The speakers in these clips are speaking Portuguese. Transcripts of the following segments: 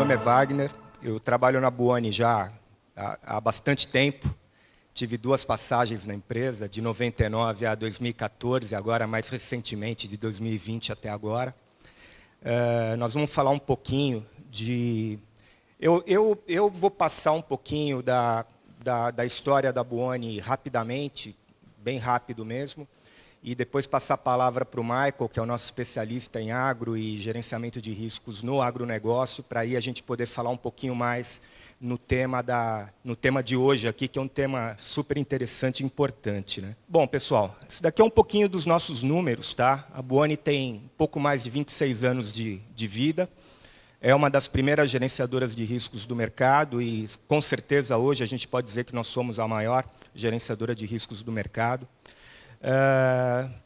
nome é Wagner, eu trabalho na Buoni já há bastante tempo. Tive 2 passagens na empresa, de 99 a 2014, agora mais recentemente, de 2020 até agora. Nós vamos falar um pouquinho de... Eu vou passar um pouquinho da história da Buoni rapidamente, bem rápido mesmo, e depois passar a palavra para o Michael, que é o nosso especialista em agro e gerenciamento de riscos no agronegócio, para aí a gente poder falar um pouquinho mais no tema de hoje aqui, que é um tema super interessante e importante, né? Bom, pessoal, isso daqui é um pouquinho dos nossos números, tá? A Buoni tem pouco mais de 26 anos de vida, é uma das primeiras gerenciadoras de riscos do mercado e, com certeza, hoje a gente pode dizer que nós somos a maior gerenciadora de riscos do mercado.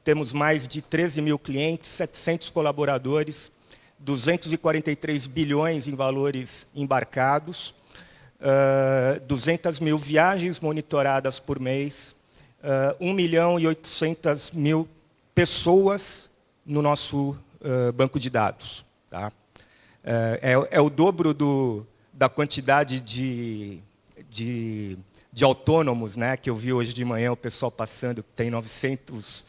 Temos mais de 13 mil clientes, 700 colaboradores, 243 bilhões em valores embarcados, 200 mil viagens monitoradas por mês, 1.800.000 pessoas no nosso banco de dados. Tá? É o dobro da quantidade de autônomos, né, que eu vi hoje de manhã o pessoal passando, tem 900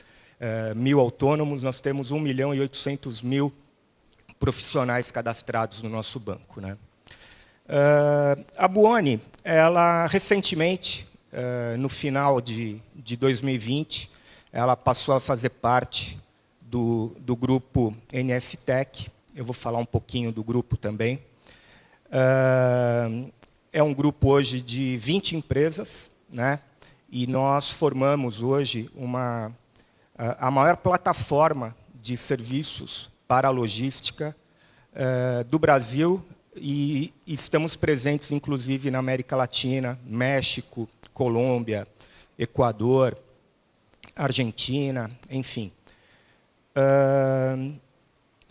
mil autônomos, nós temos 1.800.000 profissionais cadastrados no nosso banco. Né? A Buoni, ela recentemente, no final de 2020, ela passou a fazer parte do grupo NS Tech. Eu vou falar um pouquinho do grupo também. É um grupo hoje de 20 empresas, né? E nós formamos hoje a maior plataforma de serviços para a logística do Brasil e estamos presentes, inclusive, na América Latina, México, Colômbia, Equador, Argentina, enfim.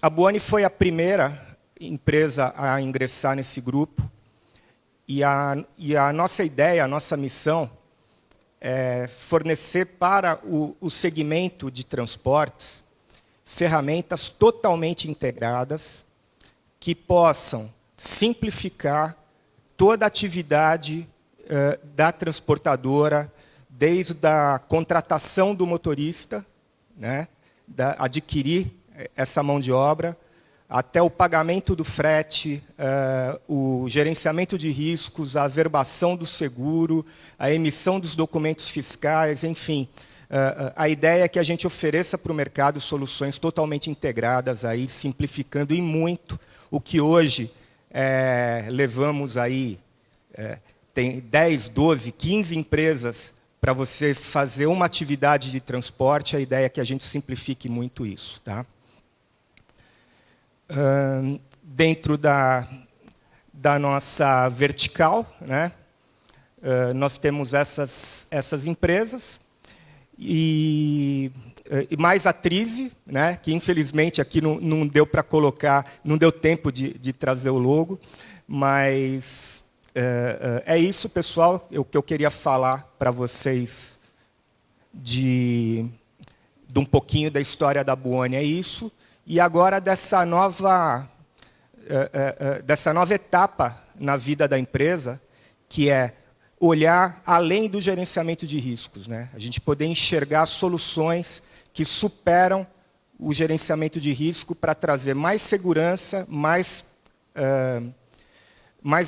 A Buoni foi a primeira empresa a ingressar nesse grupo e a nossa ideia, a nossa missão é fornecer para o segmento de transportes ferramentas totalmente integradas que possam simplificar toda a atividade da transportadora, desde a contratação do motorista, né, adquirir essa mão de obra, até o pagamento do frete, o gerenciamento de riscos, a averbação do seguro, a emissão dos documentos fiscais, enfim. A ideia é que a gente ofereça para o mercado soluções totalmente integradas, aí, simplificando em muito o que hoje levamos aí, tem 10, 12, 15 empresas para você fazer uma atividade de transporte. A ideia é que a gente simplifique muito isso. Tá? Dentro da nossa vertical, né, nós temos essas empresas e mais a Trize, né, que infelizmente aqui não deu para colocar, não deu tempo de trazer o logo, mas é isso, pessoal, o que eu queria falar para vocês de um pouquinho da história da Buoni, é isso. E agora dessa nova etapa na vida da empresa, que é olhar além do gerenciamento de riscos, né? A gente poder enxergar soluções que superam o gerenciamento de risco para trazer mais segurança, mais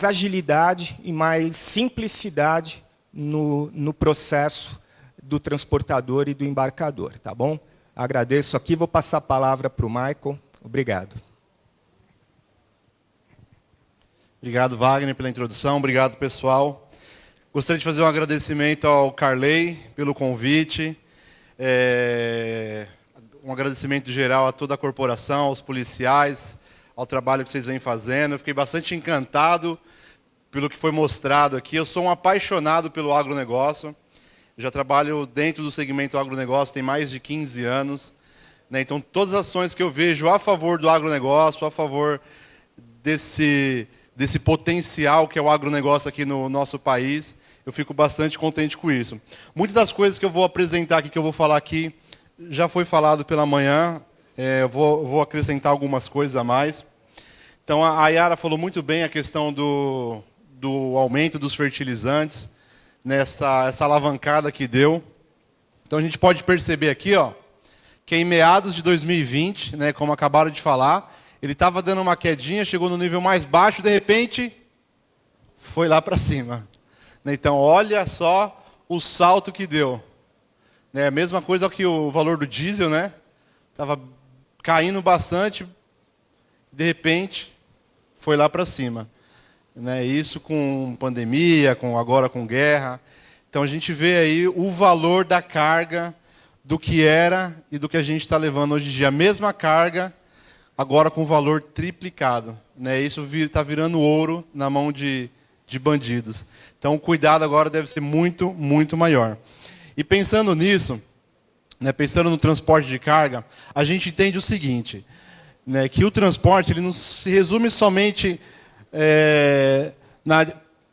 agilidade e mais simplicidade no processo do transportador e do embarcador. Tá bom? Agradeço aqui, vou passar a palavra para o Michael. Obrigado. Obrigado, Wagner, pela introdução. Obrigado, pessoal. Gostaria de fazer um agradecimento ao Carley pelo convite. Um agradecimento geral a toda a corporação, aos policiais, ao trabalho que vocês vêm fazendo. Eu fiquei bastante encantado pelo que foi mostrado aqui. Eu sou um apaixonado pelo agronegócio. Já trabalho dentro do segmento agronegócio tem mais de 15 anos. Né? Então, todas as ações que eu vejo a favor do agronegócio, a favor desse potencial que é o agronegócio aqui no nosso país, eu fico bastante contente com isso. Muitas das coisas que eu vou apresentar aqui, que eu vou falar aqui, já foi falado pela manhã. Eu vou acrescentar algumas coisas a mais. Então, a Yara falou muito bem a questão do aumento dos fertilizantes, essa alavancada que deu. Então, a gente pode perceber aqui, ó, que em meados de 2020, né, como acabaram de falar, ele estava dando uma quedinha, chegou no nível mais baixo, de repente, foi lá para cima. Então, olha só o salto que deu. A mesma coisa que o valor do diesel, né? Estava caindo bastante, de repente, foi lá para cima. Isso com pandemia, agora com guerra. Então, a gente vê aí o valor da carga, do que era e do que a gente está levando hoje em dia. A mesma carga, agora com valor triplicado. Isso está virando ouro na mão de bandidos. Então, o cuidado agora deve ser muito, muito maior. E pensando nisso, pensando no transporte de carga, a gente entende o seguinte, que o transporte ele não se resume somente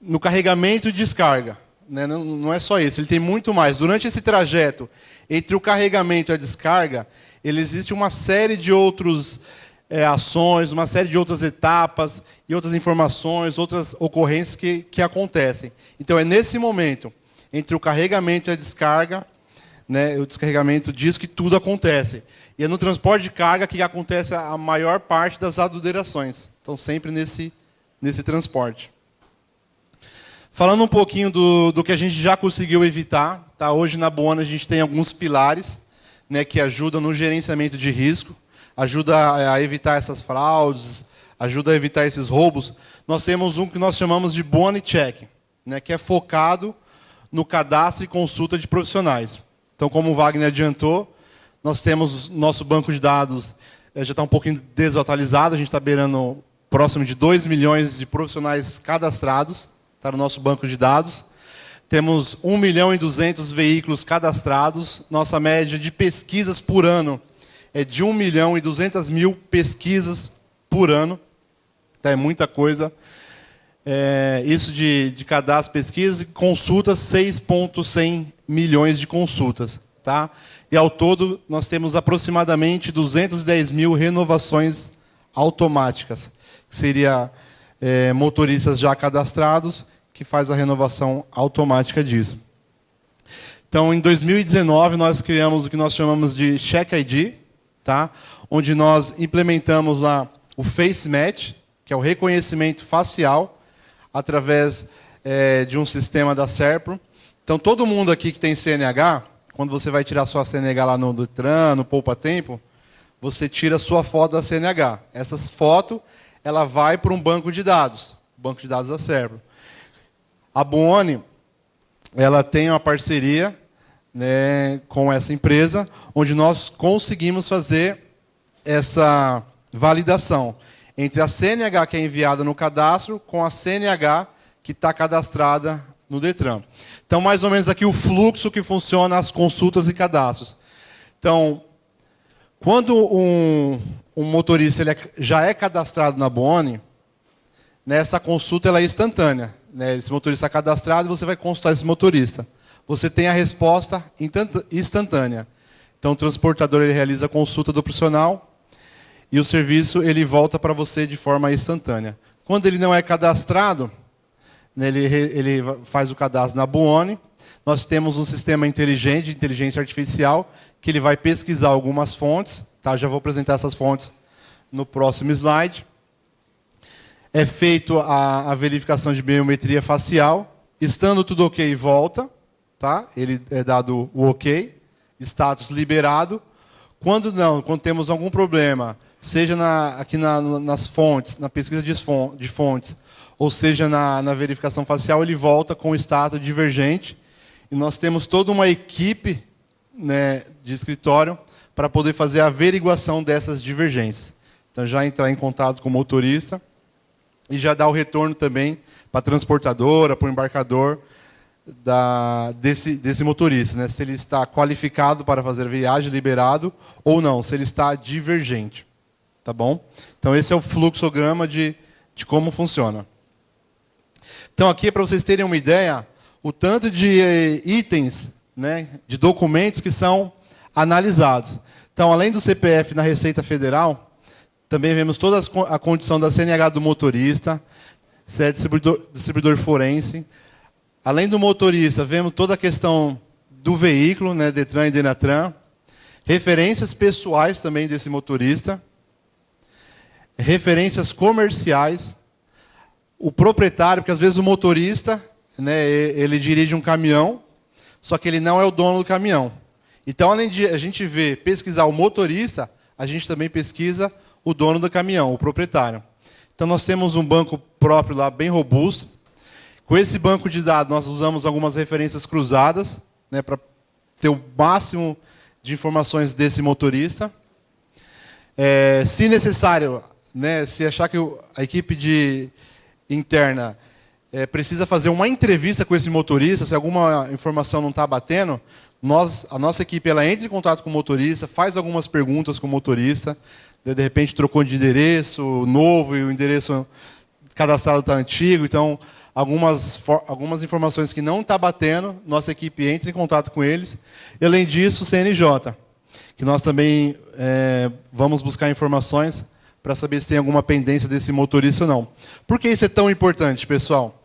no carregamento e descarga. Não é só isso, ele tem muito mais. Durante esse trajeto, entre o carregamento e a descarga, existe uma série de outras ações, uma série de outras etapas e outras informações, outras ocorrências que acontecem. Então, é nesse momento, entre o carregamento e a descarga, o descarregamento diz que tudo acontece. E é no transporte de carga que acontece a maior parte das adulterações. Então, sempre nesse transporte. Falando um pouquinho do que a gente já conseguiu evitar, tá? Hoje na Buoni a gente tem alguns pilares, que ajudam no gerenciamento de risco, ajuda a evitar essas fraudes, ajuda a evitar esses roubos. Nós temos um que nós chamamos de Buoni Check, que é focado no cadastro e consulta de profissionais. Então, como o Wagner adiantou, nós temos nosso banco de dados, já está um pouquinho desatualizado, a gente está beirando próximo de 2 milhões de profissionais cadastrados, está no nosso banco de dados. Temos 1.200.000 veículos cadastrados. Nossa média de pesquisas por ano é de 1.200.000 pesquisas por ano. É muita coisa. Isso de cadastro, pesquisa e consultas, 6,100 milhões de consultas. Tá? E ao todo, nós temos aproximadamente 210.000 renovações automáticas, que seria motoristas já cadastrados, que faz a renovação automática disso. Então, em 2019, nós criamos o que nós chamamos de Check ID, tá? Onde nós implementamos lá o Face Match, que é o reconhecimento facial, através de um sistema da Serpro. Então, todo mundo aqui que tem CNH, quando você vai tirar sua CNH lá no Detran, no Poupa Tempo, você tira a sua foto da CNH. Essa foto ela vai para um banco de dados da Serpro. A Buoni, ela tem uma parceria com essa empresa, onde nós conseguimos fazer essa validação entre a CNH que é enviada no cadastro com a CNH que está cadastrada no Detran. Então, mais ou menos aqui o fluxo que funciona as consultas e cadastros. Então, quando um motorista ele já é cadastrado na Buoni, essa consulta ela é instantânea. Esse motorista está cadastrado, você vai consultar esse motorista. Você tem a resposta instantânea. Então, o transportador ele realiza a consulta do profissional e o serviço ele volta para você de forma instantânea. Quando ele não é cadastrado, ele faz o cadastro na Buoni. Nós temos um sistema inteligente, de inteligência artificial, que ele vai pesquisar algumas fontes. Tá? Já vou apresentar essas fontes no próximo slide. É feito a verificação de biometria facial. Estando tudo ok, volta. Tá? Ele é dado o ok, status liberado. Quando não, quando temos algum problema, seja aqui nas fontes, na pesquisa de fontes, ou seja na verificação facial, ele volta com o status divergente. E nós temos toda uma equipe de escritório para poder fazer a averiguação dessas divergências. Então, já entrar em contato com o motorista e já dar o retorno também para a transportadora, para o embarcador desse motorista. Se ele está qualificado para fazer a viagem, liberado, ou não, se ele está divergente. Tá bom? Então, esse é o fluxograma de como funciona. Então, aqui, para vocês terem uma ideia, o tanto de itens, de documentos que são analisados. Então, além do CPF na Receita Federal, Também vemos toda a condição da CNH do motorista, se é distribuidor forense. Além do motorista, vemos toda a questão do veículo, né, Detran e Denatran. Referências pessoais também desse motorista. Referências comerciais. O proprietário, porque às vezes o motorista, né, ele dirige um caminhão, só que ele não é o dono do caminhão. Então, além de a gente pesquisar o motorista, a gente também pesquisa o dono do caminhão, o proprietário. Então, nós temos um banco próprio lá, bem robusto. Com esse banco de dados, nós usamos algumas referências cruzadas, né, para ter o máximo de informações desse motorista. Se necessário, né, se achar que a equipe interna precisa fazer uma entrevista com esse motorista, se alguma informação não está batendo, a nossa equipe ela entra em contato com o motorista, faz algumas perguntas com o motorista, de repente trocou de endereço novo e o endereço cadastrado está antigo, então algumas informações que não está batendo, nossa equipe entra em contato com eles. E, além disso, o CNJ, que nós também vamos buscar informações para saber se tem alguma pendência desse motorista ou não. Por que isso é tão importante, pessoal?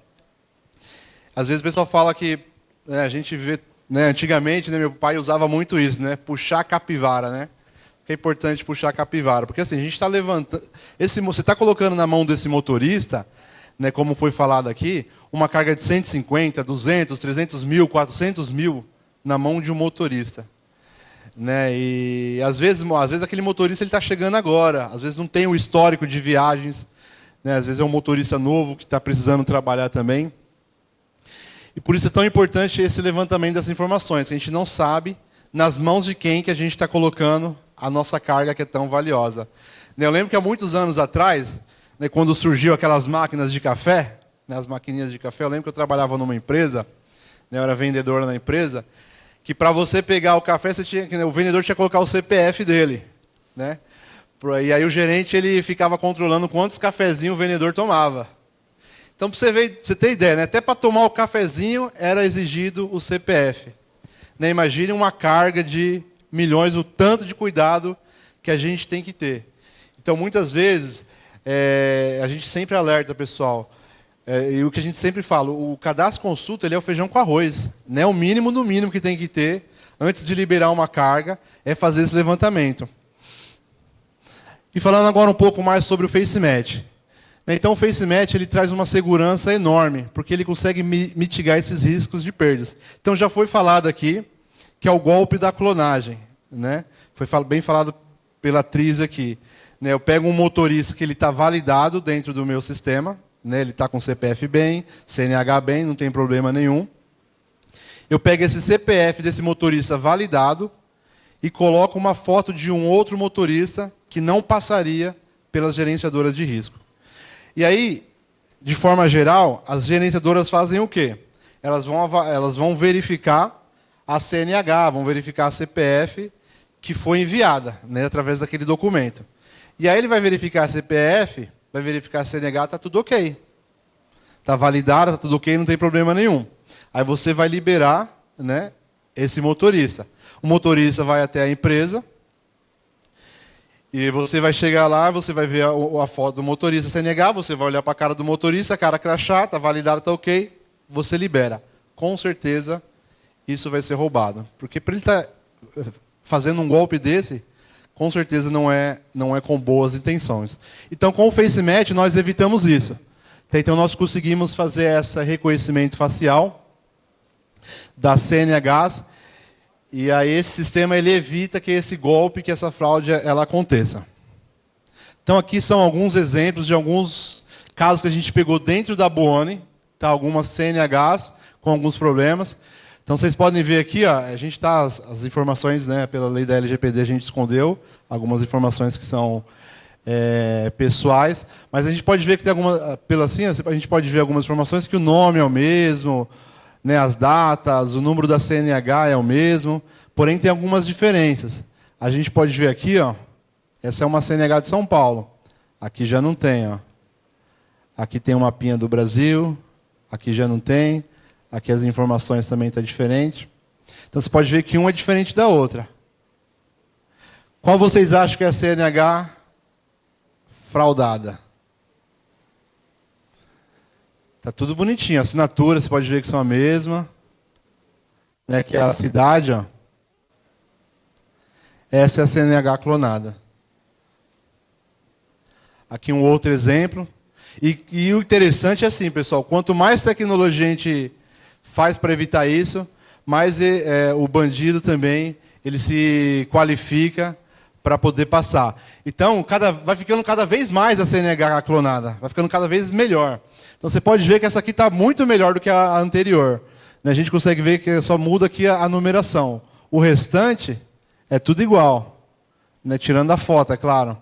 Às vezes o pessoal fala que a gente vê, né, antigamente, né, meu pai usava muito isso, né, puxar a capivara, né? Que é importante puxar a capivara, porque assim, a gente está levantando, você está colocando na mão desse motorista, né, como foi falado aqui, uma carga de 150, 200, 300 mil, 400 mil na mão de um motorista. Né, e às vezes aquele motorista está chegando agora, às vezes não tem o histórico de viagens, né, às vezes é um motorista novo que está precisando trabalhar também. E por isso é tão importante esse levantamento dessas informações, que a gente não sabe nas mãos de quem que a gente está colocando a nossa carga que é tão valiosa. Eu lembro que há muitos anos atrás, né, quando surgiu aquelas máquinas de café, né, as maquininhas de café, eu lembro que eu trabalhava numa empresa, né, eu era vendedor na empresa, que para você pegar o café, o vendedor tinha que colocar o CPF dele. Né? E aí o gerente ele ficava controlando quantos cafezinhos o vendedor tomava. Então, para você ter ideia, né, até para tomar o cafezinho era exigido o CPF. Né, imagine uma carga de milhões, o tanto de cuidado que a gente tem que ter. Então, muitas vezes, a gente sempre alerta, pessoal, e o que a gente sempre fala, o cadastro consulta ele é o feijão com arroz. Né? O mínimo do mínimo que tem que ter, antes de liberar uma carga, é fazer esse levantamento. E falando agora um pouco mais sobre o FaceMatch. Então, o FaceMatch ele traz uma segurança enorme, porque ele consegue mitigar esses riscos de perdas. Então, já foi falado aqui que é o golpe da clonagem. Né? Foi bem falado pela atriz aqui. Né? Eu pego um motorista que ele está validado dentro do meu sistema, né? Ele está com CPF bem, CNH bem, não tem problema nenhum. Eu pego esse CPF desse motorista validado e coloco uma foto de um outro motorista que não passaria pelas gerenciadoras de risco. E aí, de forma geral, as gerenciadoras fazem o quê? Elas vão verificar a CNH, vão verificar a CPF que foi enviada, né, através daquele documento. E aí ele vai verificar a CPF, vai verificar a CNH, está tudo ok. Está validado, está tudo ok, não tem problema nenhum. Aí você vai liberar, né, esse motorista. O motorista vai até a empresa, e você vai chegar lá, você vai ver a foto do motorista CNH, você vai olhar para a cara do motorista, a cara crachá, está validado, está ok, você libera. Com certeza, isso vai ser roubado. Porque para ele estar fazendo um golpe desse, com certeza não é com boas intenções. Então, com o FaceMatch, nós evitamos isso. Então, nós conseguimos fazer esse reconhecimento facial da CNH, e aí esse sistema ele evita que esse golpe, que essa fraude ela aconteça. Então, aqui são alguns exemplos de alguns casos que a gente pegou dentro da Buoni, tá, algumas CNHs com alguns problemas. Então, vocês podem ver aqui, ó, a gente está as informações, né, pela lei da LGPD, a gente escondeu algumas informações que são pessoais, mas a gente pode ver que tem a gente pode ver algumas informações que o nome é o mesmo, né, as datas, o número da CNH é o mesmo, porém tem algumas diferenças. A gente pode ver aqui, ó, essa é uma CNH de São Paulo, aqui já não tem, ó. Aqui tem um mapinha do Brasil, aqui já não tem. Aqui as informações também estão diferentes. Então você pode ver que uma é diferente da outra. Qual vocês acham que é a CNH fraudada. Tá tudo bonitinho. A assinatura, você pode ver que são a mesma. Né, que é a cidade, ó. Essa é a CNH clonada. Aqui um outro exemplo. E o interessante é assim, pessoal, quanto mais tecnologia a gente faz para evitar isso, mais o bandido também ele se qualifica para poder passar. Então, vai ficando cada vez mais a CNH clonada, vai ficando cada vez melhor. Então, você pode ver que essa aqui está muito melhor do que a anterior. A gente consegue ver que só muda aqui a numeração. O restante é tudo igual, né? Tirando a foto, é claro.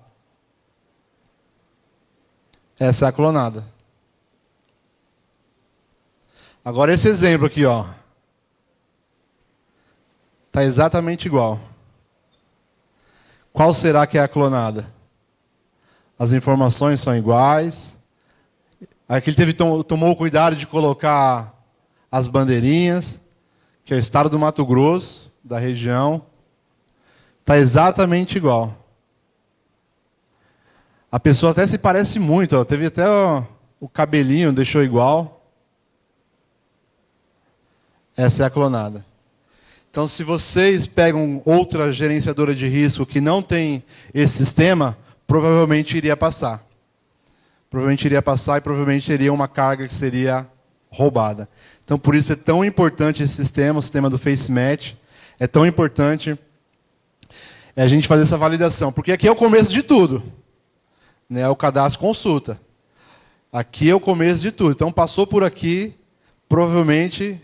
Essa é a clonada. Agora esse exemplo aqui, ó. Está exatamente igual. Qual será que é a clonada? As informações são iguais. Aqui ele tomou o cuidado de colocar as bandeirinhas, que é o estado do Mato Grosso, da região. Está exatamente igual. A pessoa até se parece muito, ó. Teve até o cabelinho, deixou igual. Essa é a clonada. Então, se vocês pegam outra gerenciadora de risco que não tem esse sistema, provavelmente iria passar. Provavelmente iria passar e provavelmente teria uma carga que seria roubada. Então, por isso é tão importante esse sistema, o sistema do FaceMatch. É tão importante a gente fazer essa validação. Porque aqui é o começo de tudo. Né, o cadastro consulta. Aqui é o começo de tudo. Então, passou por aqui, provavelmente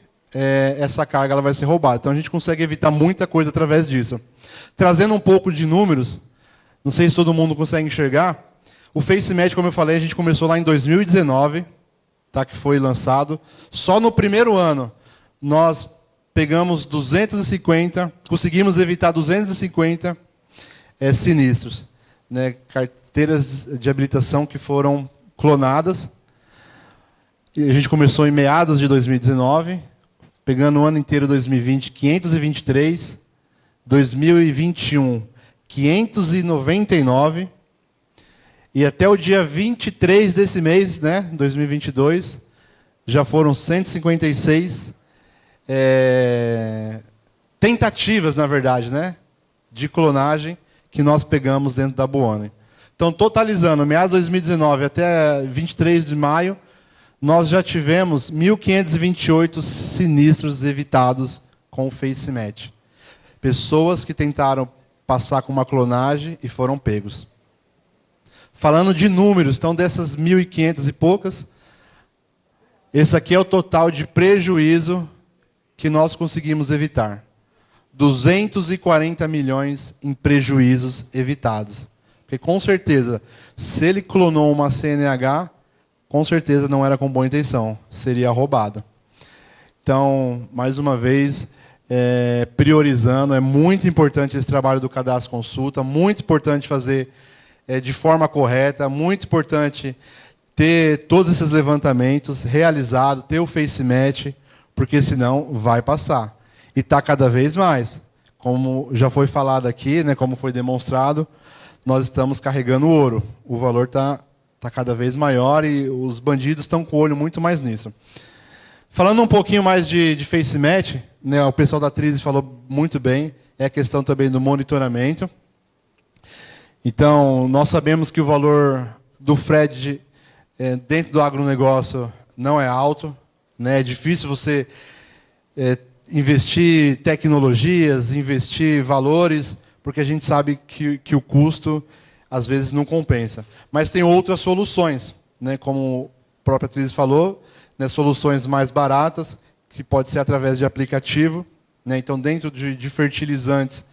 essa carga ela vai ser roubada. Então, a gente consegue evitar muita coisa através disso. Trazendo um pouco de números, não sei se todo mundo consegue enxergar, o FaceMatch, como eu falei, a gente começou lá em 2019, tá, que foi lançado. Só no primeiro ano, nós pegamos 250, conseguimos evitar 250 sinistros. Né, carteiras de habilitação que foram clonadas. E a gente começou em meados de 2019, pegando o ano inteiro 2020, 523, 2021, 599, e até o dia 23 desse mês, né, 2022, já foram 156 tentativas, na verdade, né, de clonagem que nós pegamos dentro da Buoni. Então, totalizando, meados de 2019 até 23 de maio, nós já tivemos 1.528 sinistros evitados com o FaceMatch. Pessoas que tentaram passar com uma clonagem e foram pegos. Falando de números, então dessas 1.500 e poucas, esse aqui é o total de prejuízo que nós conseguimos evitar. 240 milhões em prejuízos evitados. Porque, com certeza, se ele clonou uma CNH, com certeza não era com boa intenção, seria roubado. Então, mais uma vez, priorizando, é muito importante esse trabalho do cadastro consulta, muito importante fazer de forma correta, muito importante ter todos esses levantamentos realizados, ter o FaceMatch, porque senão vai passar. E está cada vez mais. Como já foi falado aqui, né, como foi demonstrado, nós estamos carregando ouro. O valor está cada vez maior e os bandidos estão com o olho muito mais nisso. Falando um pouquinho mais de FaceMatch, né, o pessoal da Trizzy falou muito bem, é a questão também do monitoramento. Então, nós sabemos que o valor do FRED dentro do agronegócio não é alto, né, é difícil você investir tecnologias, investir valores, porque a gente sabe que o custo, às vezes, não compensa. Mas tem outras soluções, né, como a própria Trizzy falou, né, soluções mais baratas, que pode ser através de aplicativo. Né, então, dentro de fertilizantes,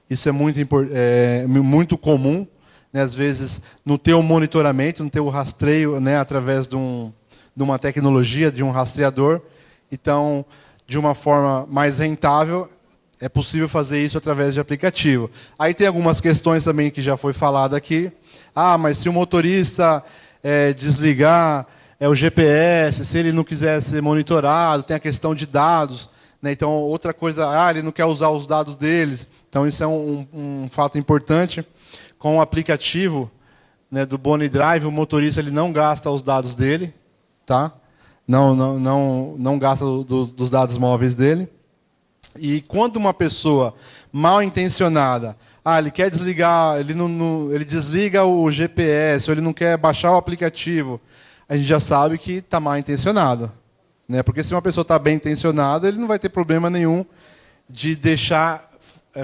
isso é muito comum. Né, às vezes, não ter o monitoramento, não ter o rastreio, né, através de uma tecnologia, de um rastreador. Então, de uma forma mais rentável, é possível fazer isso através de aplicativo. Aí tem algumas questões também que já foi falado aqui. Ah, mas se o motorista desligar o GPS, se ele não quiser ser monitorado, tem a questão de dados. Né? Então, outra coisa, ele não quer usar os dados deles. Então, isso é um fato importante. Com o aplicativo, né, do Boni Drive, o motorista ele não gasta os dados dele, tá? Não gasta dos dados móveis dele. E quando uma pessoa mal intencionada, ele quer desligar, ele desliga o GPS, ou ele não quer baixar o aplicativo, a gente já sabe que está mal intencionado, né? Porque se uma pessoa está bem intencionada, ele não vai ter problema nenhum de deixar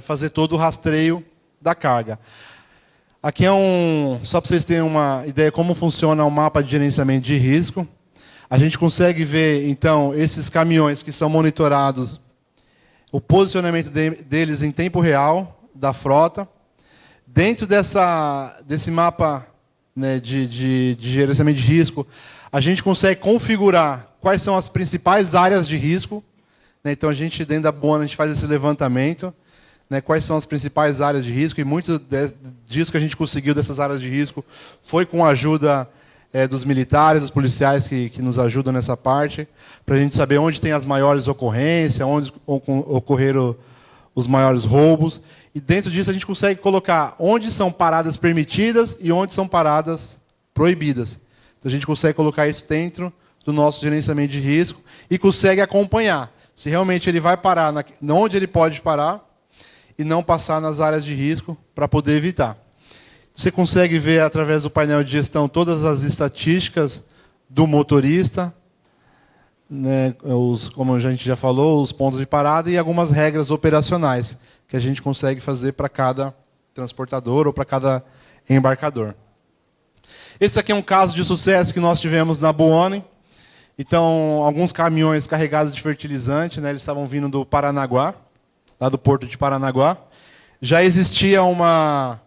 fazer todo o rastreio da carga. Aqui só para vocês terem uma ideia como funciona o mapa de gerenciamento de risco. A gente consegue ver, então, esses caminhões que são monitorados, o posicionamento deles em tempo real da frota. Dentro desse mapa, né, de gerenciamento de risco, a gente consegue configurar quais são as principais áreas de risco. Né? Então, dentro da Buoni, a gente faz esse levantamento. Né, quais são as principais áreas de risco, e muito disso que a gente conseguiu dessas áreas de risco foi com a ajuda dos militares, dos policiais que nos ajudam nessa parte, para a gente saber onde tem as maiores ocorrências, onde ocorreram os maiores roubos. E dentro disso a gente consegue colocar onde são paradas permitidas e onde são paradas proibidas. Então a gente consegue colocar isso dentro do nosso gerenciamento de risco e consegue acompanhar se realmente ele vai parar onde ele pode parar e não passar nas áreas de risco para poder evitar. Você consegue ver através do painel de gestão todas as estatísticas do motorista, né, como a gente já falou, os pontos de parada e algumas regras operacionais que a gente consegue fazer para cada transportador ou para cada embarcador. Esse aqui é um caso de sucesso que nós tivemos na Buoni. Então, alguns caminhões carregados de fertilizante, né, eles estavam vindo do Paranaguá, lá do porto de Paranaguá. Já existia uma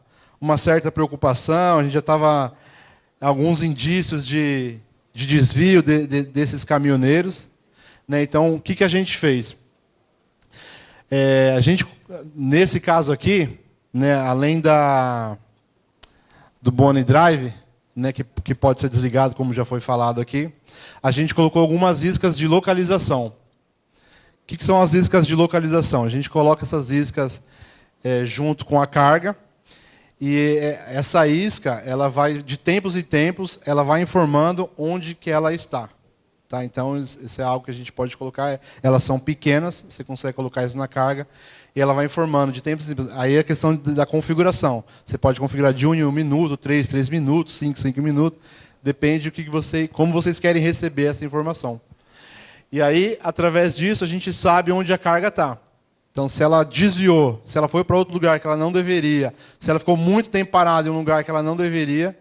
certa preocupação, a gente já estava alguns indícios de desvio desses caminhoneiros. Né? Então, o que a gente fez? Nesse caso aqui, né, além do Boni Drive, né, que pode ser desligado, como já foi falado aqui, a gente colocou algumas iscas de localização. O que são as iscas de localização? A gente coloca essas iscas junto com a carga, e essa isca, ela vai, de tempos em tempos, ela vai informando onde que ela está. Tá? Então, isso é algo que a gente pode colocar. Elas são pequenas, você consegue colocar isso na carga, e ela vai informando de tempos em tempos. Aí é a questão da configuração. Você pode configurar de 1 em 1 minuto, 3 minutos, 5 minutos. Depende como vocês querem receber essa informação. E aí, através disso, a gente sabe onde a carga está. Então, se ela desviou, se ela foi para outro lugar que ela não deveria, se ela ficou muito tempo parada em um lugar que ela não deveria,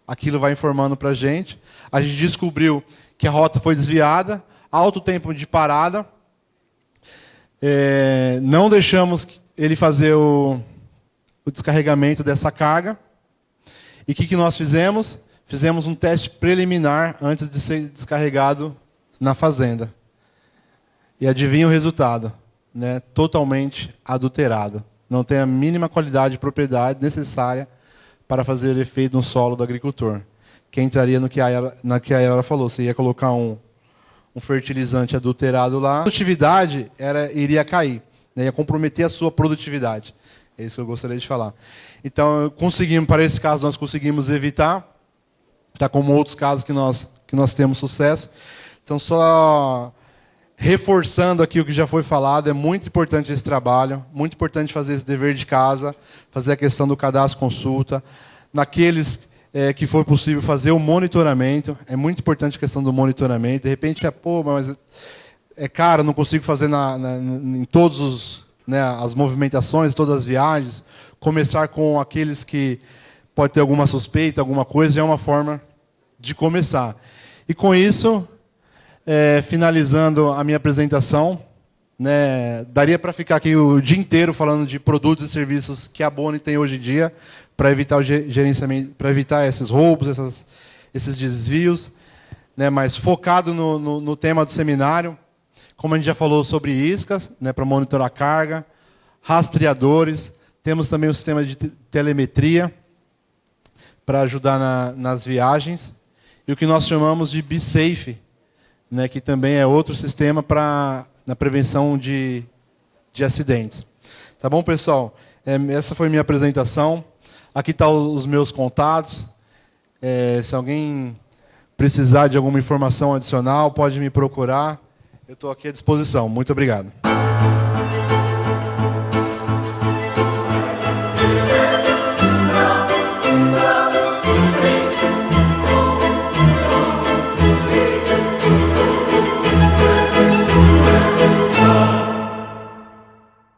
aquilo vai informando para a gente. A gente descobriu que a rota foi desviada, alto tempo de parada, não deixamos ele fazer o descarregamento dessa carga. E o que nós fizemos? Fizemos um teste preliminar antes de ser descarregado na fazenda. E adivinha o resultado? Né? Totalmente adulterado. Não tem a mínima qualidade de propriedade necessária para fazer efeito no solo do agricultor. Que entraria no que a Yara falou. Você ia colocar um fertilizante adulterado lá, a produtividade iria cair, né? Ia comprometer a sua produtividade. É isso que eu gostaria de falar. Então, para esse caso, nós conseguimos evitar, tá, como outros casos que nós temos sucesso. Então, só reforçando aqui o que já foi falado, é muito importante esse trabalho, muito importante fazer esse dever de casa, fazer a questão do cadastro consulta, naqueles que for possível fazer o monitoramento, é muito importante a questão do monitoramento. De repente, mas é caro, não consigo fazer em todos as movimentações, todas as viagens. Começar com aqueles que pode ter alguma suspeita, alguma coisa, já é uma forma de começar. E com isso, finalizando a minha apresentação, né, daria para ficar aqui o dia inteiro falando de produtos e serviços que a Buoni tem hoje em dia, para evitar o gerenciamento, para evitar esses roubos, esses desvios, né, mas focado no tema do seminário, como a gente já falou sobre iscas, né, para monitorar a carga, rastreadores, temos também o sistema de telemetria para ajudar nas viagens, e o que nós chamamos de BeSafe, né, que também é outro sistema na prevenção de acidentes. Tá bom, pessoal? Essa foi a minha apresentação. Aqui estão os meus contatos. Se alguém precisar de alguma informação adicional, pode me procurar. Eu estou aqui à disposição. Muito obrigado.